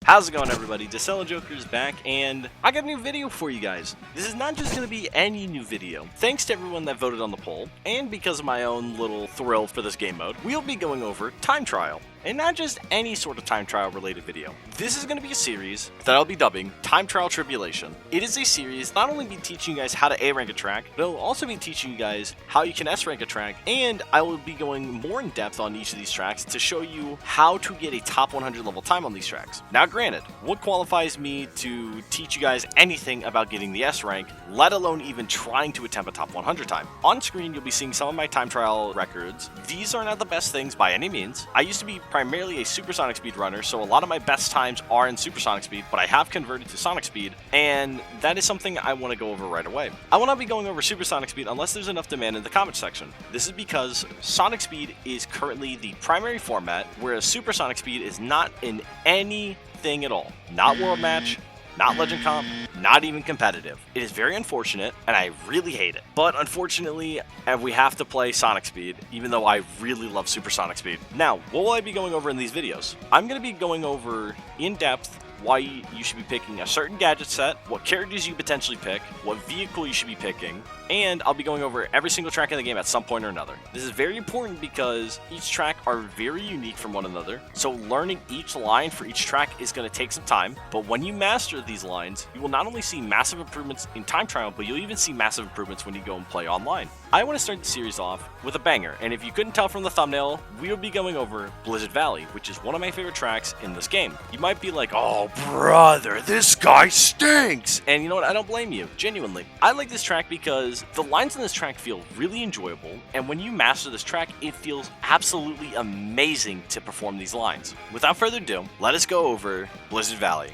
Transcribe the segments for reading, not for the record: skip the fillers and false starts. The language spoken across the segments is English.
How's it going, everybody? Decella Joker is back, and I got a new video for you guys. This is not just going to be any new video. Thanks to everyone that voted on the poll, and because of my own little thrill for this game mode, we'll be going over Time Trial. And not just any sort of time trial related video. This is going to be a series that I'll be dubbing Time Trial Tribulation. It is a series not only be teaching you guys how to A rank a track, but it'll also be teaching you guys how you can S rank a track, and I will be going more in depth on each of these tracks to show you how to get a top 100 level time on these tracks. Now granted, what qualifies me to teach you guys anything about getting the S rank, let alone even trying to attempt a top 100 time? On screen you'll be seeing some of my time trial records. These are not the best things by any means. I used to be primarily a supersonic speed runner, so a lot of my best times are in supersonic speed, but I have converted to sonic speed, and that is something I want to go over right away. I will not be going over supersonic speed unless there's enough demand in the comment section. This is because sonic speed is currently the primary format, whereas supersonic speed is not in anything at all. Not world match, not legend comp, not even competitive. It is very unfortunate, and I really hate it. But unfortunately, we have to play Sonic Speed, even though I really love Supersonic Speed. Now, what will I be going over in these videos? I'm going to be going over in depth why you should be picking a certain gadget set, what characters you potentially pick, what vehicle you should be picking, and I'll be going over every single track in the game at some point or another. This is very important because each track are very unique from one another, so learning each line for each track is going to take some time, but when you master these lines, you will not only see massive improvements in time trial, but you'll even see massive improvements when you go and play online. I want to start the series off with a banger, and if you couldn't tell from the thumbnail, we'll be going over Blizzard Valley, which is one of my favorite tracks in this game. You might be like, oh brother, this guy stinks! And you know what, I don't blame you, genuinely. I like this track because the lines in this track feel really enjoyable, and when you master this track, it feels absolutely amazing to perform these lines. Without further ado, let us go over Blizzard Valley.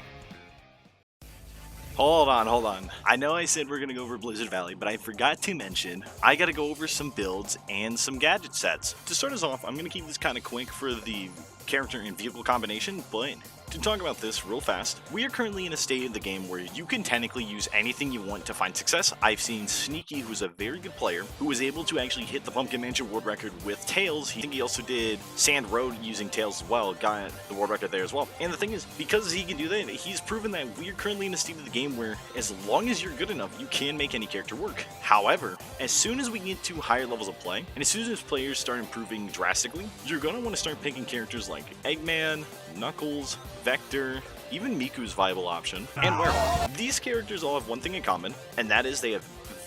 Hold on. I know I said we're going to go over Blizzard Valley, but I forgot to mention I got to go over some builds and some gadget sets. To start us off, I'm going to keep this kind of quick for the character and vehicle combination, but to talk about this real fast, we are currently in a state of the game where you can technically use anything you want to find success. I've seen Sneaky, who's a very good player, who was able to actually hit the Pumpkin Mansion world record with Tails. I think he also did Sand Road using Tails as well, got the world record there as well. And the thing is, because he can do that, he's proven that we're currently in a state of the game where as long as you're good enough, you can make any character work. However, as soon as we get to higher levels of play, and as soon as players start improving drastically, you're going to want to start picking characters like Eggman, Knuckles, Vector, even Miku's viable option, and Werewolf. These characters all have one thing in common, and that is they have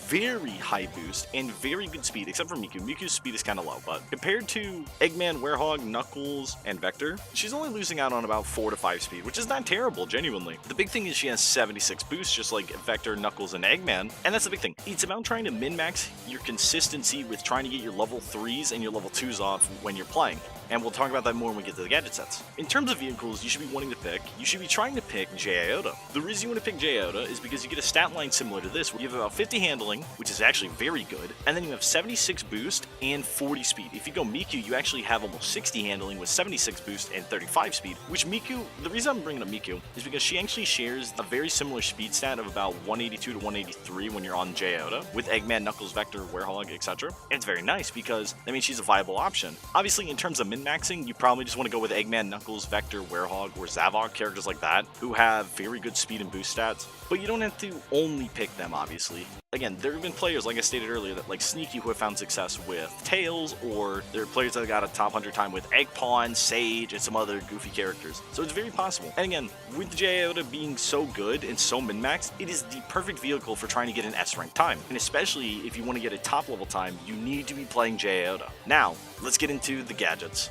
very high boost and very good speed, except for Miku. Miku's speed is kind of low, but compared to Eggman, Werehog, Knuckles, and Vector, she's only losing out on about 4 to 5 speed, which is not terrible, genuinely. The big thing is she has 76 boost, just like Vector, Knuckles, and Eggman, and that's the big thing. It's about trying to min-max your consistency with trying to get your level 3s and your level 2s off when you're playing. And we'll talk about that more when we get to the gadget sets. In terms of vehicles you should be wanting to pick, you should be trying to pick J Iota. The reason you want to pick J Iota is because you get a stat line similar to this, where you have about 50 handling, which is actually very good, and then you have 76 boost and 40 speed. If you go Miku, you actually have almost 60 handling with 76 boost and 35 speed, which Miku, the reason I'm bringing up Miku is because she actually shares a very similar speed stat of about 182 to 183 when you're on J Iota, with Eggman, Knuckles, Vector, Werehog, etc. And it's very nice because that means she's a viable option. Obviously, in terms of min-maxing, you probably just want to go with Eggman, Knuckles, Vector, Werehog, or Zavok, characters like that, who have very good speed and boost stats, but you don't have to only pick them, obviously. Again, there have been players, like I stated earlier, that like Sneaky, who have found success with Tails, or there are players that got a top 100 time with Egg Pawn, Sage, and some other goofy characters. So it's very possible. And again, with J Iota being so good and so min-maxed, it is the perfect vehicle for trying to get an S rank time. And especially if you want to get a top level time, you need to be playing J Iota. Now, let's get into the gadgets.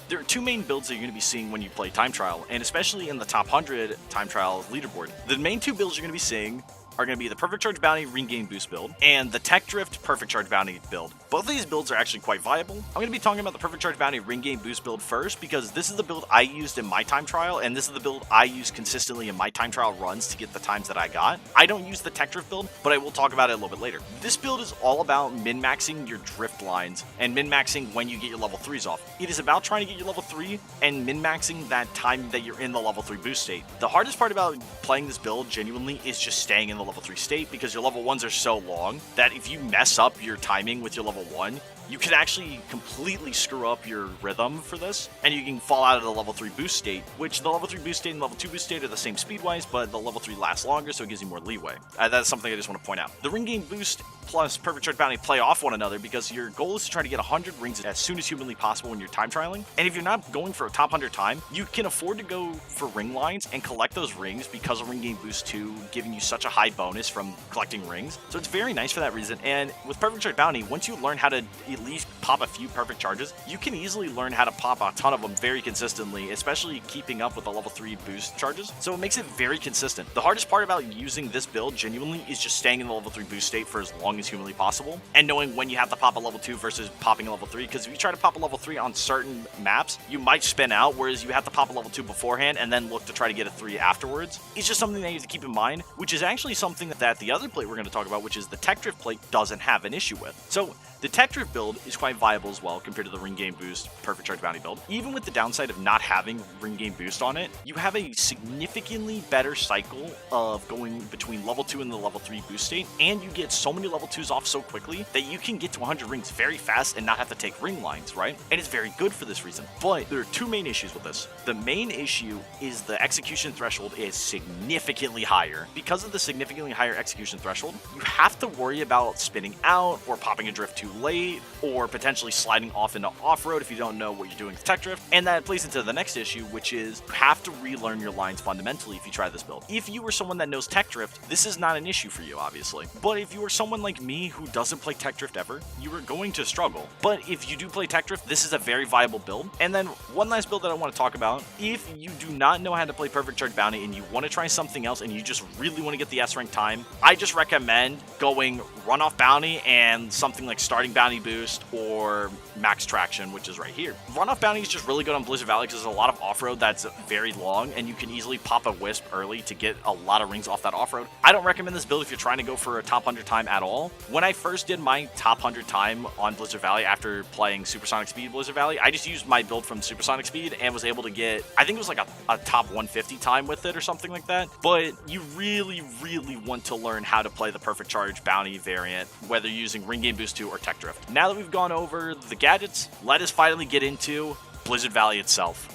There are two main builds that you're going to be seeing when you play Time Trial, and especially in the top 100 Time Trial leaderboard. The main two builds you're going to be seeing are going to be the Perfect Charge Bounty Regain Boost build and the Tech Drift Perfect Charge Bounty build. Both of these builds are actually quite viable. I'm going to be talking about the Perfect Charge Bounty Regain Boost build first because this is the build I used in my time trial, and this is the build I use consistently in my time trial runs to get the times that I got. I don't use the Tech Drift build, but I will talk about it a little bit later. This build is all about min-maxing your drift lines and min-maxing when you get your level 3s off. It is about trying to get your level 3 and min-maxing that time that you're in the level 3 boost state. The hardest part about playing this build genuinely is just staying in the level 3 state because your level 1s are so long that if you mess up your timing with your level 1, you can actually completely screw up your rhythm for this, and you can fall out of the level 3 boost state, which the level 3 boost state and level 2 boost state are the same speed-wise, but the level 3 lasts longer, so it gives you more leeway. That's something I just want to point out. The ring game boost plus Perfect Charge Bounty play off one another because your goal is to try to get 100 rings as soon as humanly possible when you're time trialing. And if you're not going for a top 100 time, you can afford to go for ring lines and collect those rings because of Ring Game Boost 2 giving you such a high bonus from collecting rings. So it's very nice for that reason. And with Perfect Charge Bounty, once you learn how to at least pop a few perfect charges, you can easily learn how to pop a ton of them very consistently, especially keeping up with the level 3 boost charges. So it makes it very consistent. The hardest part about using this build genuinely is just staying in the level 3 boost state for as long as humanly possible and knowing when you have to pop a level 2 versus popping a level 3, because if you try to pop a level 3 on certain maps, you might spin out, whereas you have to pop a level 2 beforehand and then look to try to get a 3 afterwards. It's just something that you have to keep in mind, which is actually something that the other plate we're going to talk about, which is the Tech Drift plate, doesn't have an issue with. So the Tech Drift build is quite viable as well compared to the Ring Game Boost Perfect Charge Bounty build. Even with the downside of not having Ring Game Boost on it, you have a significantly better cycle of going between level 2 and the level 3 boost state, and you get so many level 2s off so quickly that you can get to 100 rings very fast and not have to take ring lines, right? And it's very good for this reason. But there are two main issues with this. The main issue is the execution threshold is significantly higher. Because of the significantly higher execution threshold, you have to worry about spinning out or popping a drift too late or potentially sliding off into off-road if you don't know what you're doing with Tech Drift. And that plays into the next issue, which is you have to relearn your lines fundamentally if you try this build. If you were someone that knows Tech Drift, this is not an issue for you, obviously. But if you are someone like me who doesn't play Tech Drift ever, you are going to struggle. But if you do play Tech Drift, this is a very viable build. And then one last build that I want to talk about, if you do not know how to play Perfect Charge Bounty and you want to try something else and you just really want to get the S rank time, I just recommend going Runoff Bounty and something like Starting Bounty Boost or Max Traction, which is right here. Runoff Bounty is just really good on Blizzard Valley because there's a lot of off-road that's very long and you can easily pop a Wisp early to get a lot of rings off that off-road. I don't recommend this build if you're trying to go for a top 100 time at all. When I first did my top 100 time on Blizzard Valley after playing Supersonic Speed Blizzard Valley, I just used my build from Supersonic Speed and was able to get, I think it was like a top 150 time with it or something like that. But you really, really want to learn how to play the Perfect Charge Bounty variant, whether you're using Ring Game Boost 2 or Tech Drift. Now that we've gone over the gadgets, let us finally get into Blizzard Valley itself.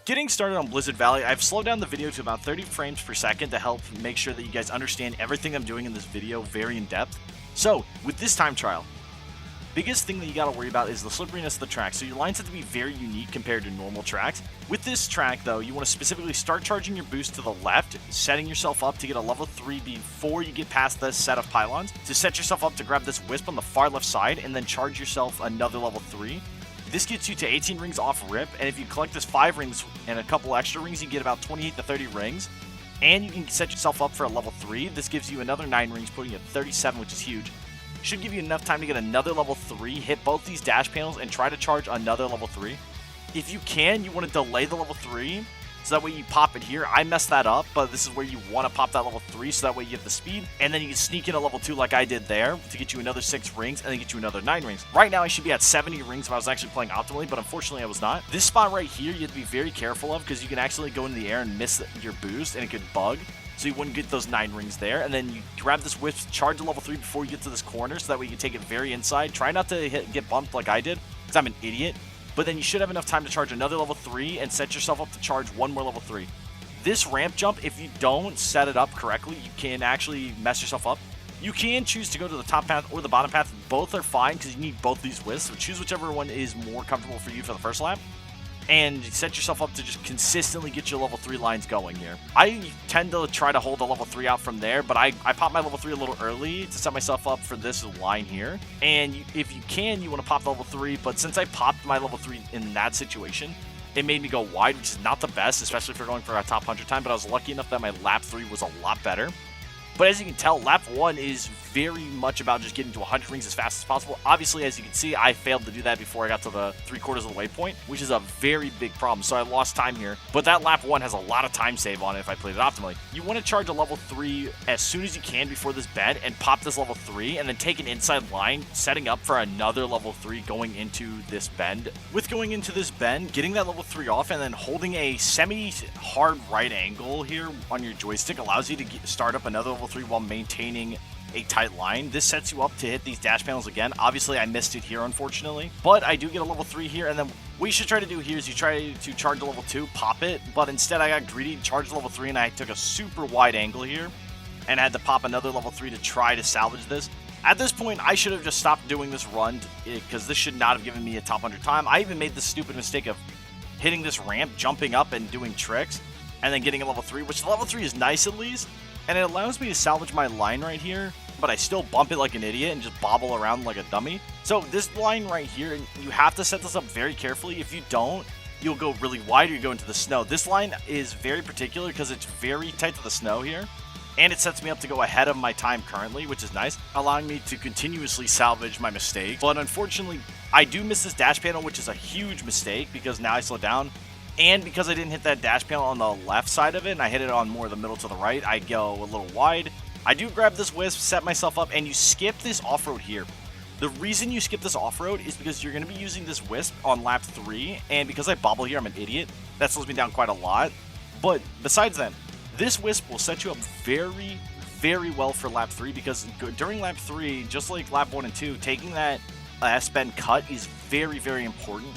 Getting started on Blizzard Valley, I've slowed down the video to about 30 frames per second to help make sure that you guys understand everything I'm doing in this video very in depth. So, with this time trial, biggest thing that you gotta worry about is the slipperiness of the track, so your lines have to be very unique compared to normal tracks. With this track though, you want to specifically start charging your boost to the left, setting yourself up to get a level 3 before you get past this set of pylons, to set yourself up to grab this Wisp on the far left side, and then charge yourself another level 3. This gets you to 18 rings off rip, and if you collect this 5 rings and a couple extra rings, you get about 28 to 30 rings. And you can set yourself up for a level 3. This gives you another 9 rings, putting you at 37, which is huge. Should give you enough time to get another level 3, hit both these dash panels, and try to charge another level 3. If you can, you want to delay the level 3, so that way you pop it here. I messed that up, but this is where you want to pop that level 3, so that way you get the speed, and then you can sneak in a level 2 like I did there, to get you another 6 rings, and then get you another 9 rings. Right now, I should be at 70 rings if I was actually playing optimally, but unfortunately I was not. This spot right here, you have to be very careful of, because you can actually go into the air and miss your boost, and it could bug. So you wouldn't get those 9 rings there, and then you grab this Wisp, charge to level 3 before you get to this corner, so that way you can take it very inside. Try not to get bumped like I did, because I'm an idiot. But then you should have enough time to charge another level 3 and set yourself up to charge one more level 3. This ramp jump, if you don't set it up correctly, you can actually mess yourself up. You can choose to go to the top path or the bottom path. Both are fine because you need both these Wisps, so choose whichever one is more comfortable for you for the first lap. And set yourself up to just consistently get your level 3 lines going here. I tend to try to hold the level 3 out from there, but I pop my level 3 a little early to set myself up for this line here. And if you can, you want to pop level 3, but since I popped my level 3 in that situation, it made me go wide, which is not the best, especially if you're going for a top 100 time, but I was lucky enough that my lap 3 was a lot better. But as you can tell, lap 1 is very much about just getting to 100 rings as fast as possible. Obviously, as you can see, I failed to do that before I got to the 3/4 of the waypoint, which is a very big problem. So I lost time here. But that lap 1 has a lot of time save on it if I played it optimally. You want to charge a level 3 as soon as you can before this bend and pop this level 3 and then take an inside line, setting up for another level 3 going into this bend. With going into this bend, getting that level 3 off and then holding a semi-hard right angle here on your joystick allows you to start up another level 3 while maintaining a tight line. This sets you up to hit these dash panels again. Obviously, I missed it here, unfortunately, but I do get a level 3 here, and then what you should try to do here is you try to charge a level 2, pop it, but instead I got greedy, charged level 3, and I took a super wide angle here, and had to pop another level 3 to try to salvage this. At this point, I should have just stopped doing this run, because this should not have given me a top 100 time. I even made the stupid mistake of hitting this ramp, jumping up, and doing tricks, and then getting a level 3, which the level 3 is nice at least, and it allows me to salvage my line right here, but I still bump it like an idiot and just bobble around like a dummy. So this line right here, you have to set this up very carefully. If you don't, you'll go really wide or you go into the snow. This line is very particular because it's very tight to the snow here, and it sets me up to go ahead of my time currently, which is nice, allowing me to continuously salvage my mistakes. But unfortunately, I do miss this dash panel, which is a huge mistake because now I slow down. And because I didn't hit that dash panel on the left side of it, and I hit it on more the middle to the right, I go a little wide. I do grab this wisp, set myself up, and you skip this off-road here. The reason you skip this off-road is because you're going to be using this wisp on lap 3, and because I bobble here, I'm an idiot. That slows me down quite a lot. But besides that, this wisp will set you up very, very well for lap 3, because during lap 3, just like lap 1 and 2, taking that S-bend cut is very, very important.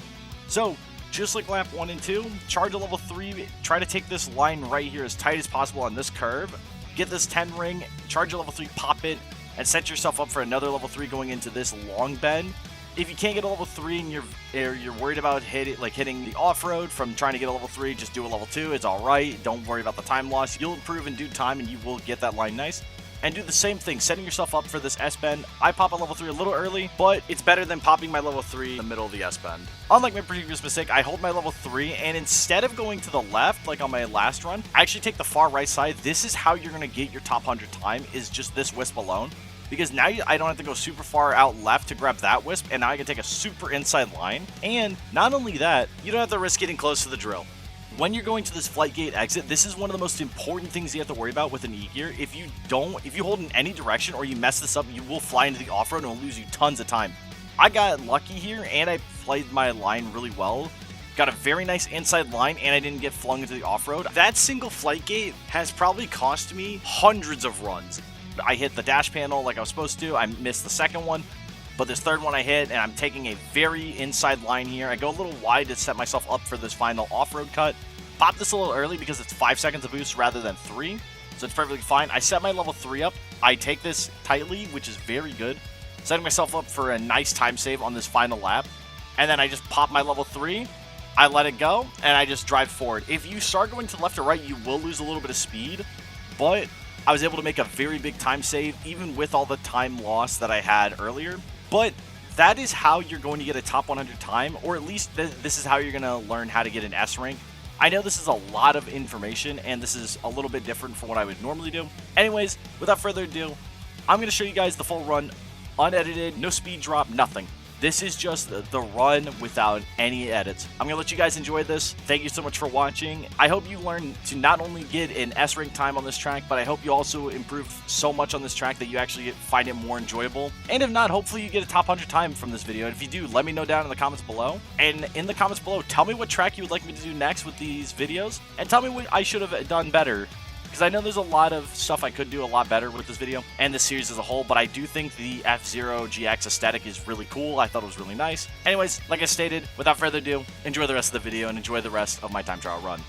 So, just like lap 1 and 2, charge a level 3, try to take this line right here as tight as possible on this curve, get this 10 ring, charge a level 3, pop it, and set yourself up for another level 3 going into this long bend. If you can't get a level 3 and you're worried about hitting the off-road from trying to get a level 3, just do a level 2, it's alright, don't worry about the time loss, you'll improve in due time and you will get that line nice. And do the same thing, setting yourself up for this S-bend. I pop a level 3 a little early, but it's better than popping my level 3 in the middle of the S-bend. Unlike my previous mistake, I hold my level 3, and instead of going to the left, like on my last run, I actually take the far right side. This is how you're going to get your top 100 time, is just this wisp alone. Because now I don't have to go super far out left to grab that wisp, and now I can take a super inside line. And not only that, you don't have to risk getting close to the drill. When you're going to this flight gate exit, this is one of the most important things you have to worry about with an E-gear. If you hold in any direction or you mess this up, you will fly into the off-road and it'll lose you tons of time. I got lucky here and I played my line really well. Got a very nice inside line and I didn't get flung into the off-road. That single flight gate has probably cost me hundreds of runs. I hit the dash panel like I was supposed to. I missed the second one. But this third one I hit, and I'm taking a very inside line here. I go a little wide to set myself up for this final off-road cut. Pop this a little early because it's 5 seconds of boost rather than 3. So it's perfectly fine. I set my level 3 up. I take this tightly, which is very good. Setting myself up for a nice time save on this final lap. And then I just pop my level 3. I let it go, and I just drive forward. If you start going to left or right, you will lose a little bit of speed. But I was able to make a very big time save, even with all the time loss that I had earlier. But that is how you're going to get a top 100 time, or at least this is how you're going to learn how to get an S rank. I know this is a lot of information, and this is a little bit different from what I would normally do. Anyways, without further ado, I'm going to show you guys the full run, unedited, no speed drop, nothing. This is just the run without any edits. I'm going to let you guys enjoy this. Thank you so much for watching. I hope you learn to not only get an S rank time on this track, but I hope you also improve so much on this track that you actually find it more enjoyable. And if not, hopefully you get a top 100 time from this video. And if you do, let me know down in the comments below. And in the comments below, tell me what track you would like me to do next with these videos. And tell me what I should have done better. Because I know there's a lot of stuff I could do a lot better with this video and this series as a whole, but I do think the F-Zero GX aesthetic is really cool. I thought it was really nice. Anyways, like I stated, without further ado, enjoy the rest of the video and enjoy the rest of my time trial run.